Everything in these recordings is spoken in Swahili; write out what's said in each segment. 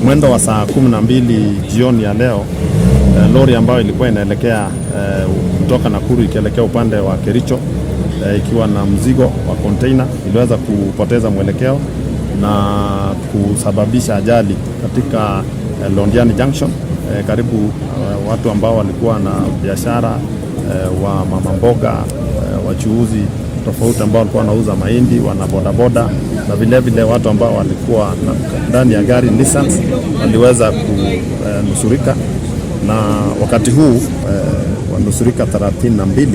Mwendo wa saa 12 jioni ya leo, lori ambayo ilikuwa inaelekea kutoka Nakuru ikielekea upande wa Kericho ikiwa na mzigo wa container iliweza kupoteza mwelekeo na kusababisha ajali katika Londiani Junction. Karibu watu ambao walikuwa na biashara wa mama mboga, wachuuzi tofauti ambao walikuwa wanauza mahindi, wana bodaboda na vile vile watu ambao walikuwa ndani ya gari Nissan waliweza kunusurika, na wakati huu wanusurika 32,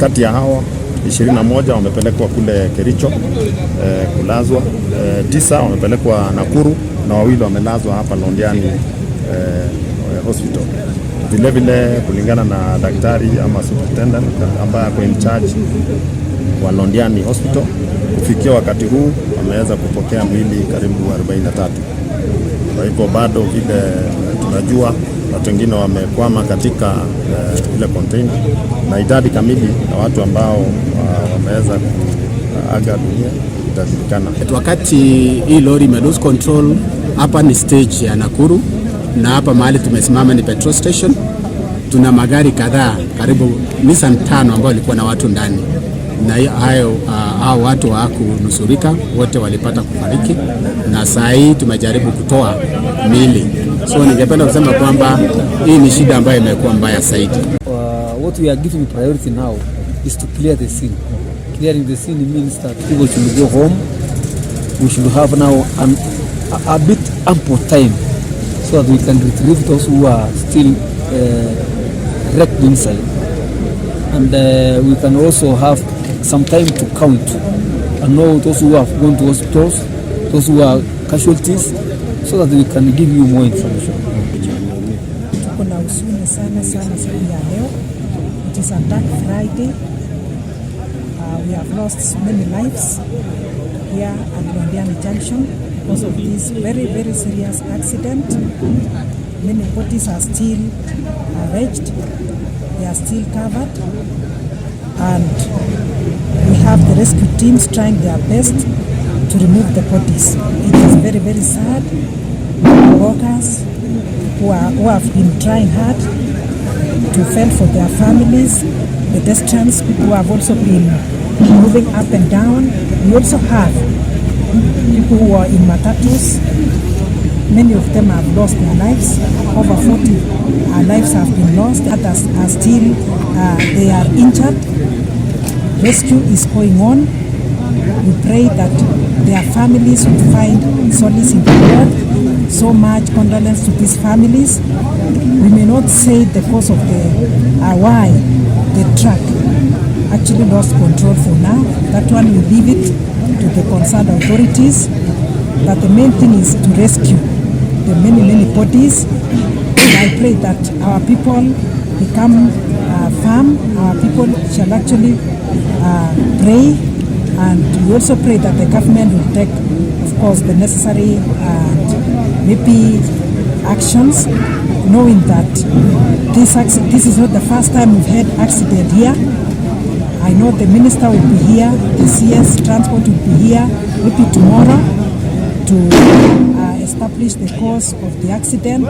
kati ya hao 21 wamepelekwa kule Kericho kulazwa, 9 wamepelekwa Nakuru na 2 wamelazwa hapa Londiani hospital. Vile vile kulingana na daktari ama superintendent ambaye ako in charge wa Londiani hospital, kufikia wakati huu wameweza kupokea mwili karibu 43. Kwa hivyo bado vile tunajua watu wengine wamekwama katika ile container, na idadi kamili ya watu ambao wameweza kuaga dunia itajulikana. Wakati hii lori ime lose control, hapa ni stage ya Nakuru na hapa mahali tumesimama ni petrol station. Tuna magari kadhaa, karibu Nissan 5 ambao walikuwa na watu ndani, na hao watu hawakunusurika, wote walipata kufariki, na saa hii tumejaribu kutoa miili. So ningependa kusema kwamba hii ni shida ambayo imekuwa mbaya zaidi. What we are giving priority now is to clear the scene. Clearing the scene means that people should go home. We should have now a bit ample time so that we can retrieve those who are still wrecked inside, and we can also have some time to count and know those who have gone to hospitals, those who are casualties, so that we can give you more information. Tuko na huzuni sana siku ya leo. It is a dark Friday. We have lost many lives here at Londiani Junction because of this very, very serious accident. Many bodies are still arranged, they are still covered, and we have the rescue teams trying their best to remove the bodies. It is very, very sad. Workers who have been trying hard to fend for their families, pedestrians, people who have also been moving up and down. We also have people who are in matatus. Many of them have lost their lives. Over 40 lives have been lost. Others are still, they are injured. Rescue is going on. We pray that their families will find solace in the Lord. So much condolence to these families. We may not say the cause of why the truck actually lost control for now. That one we leave it to the concerned authorities. But the main thing is to rescue the many bodies. And I pray that our people become firm. Our people shall actually pray, and we also pray that the government will take, of course, the necessary maybe actions, knowing that this is not the first time we've had accident here. I know the minister will be here, the CS transport will be here maybe tomorrow to establish the cause of the accident.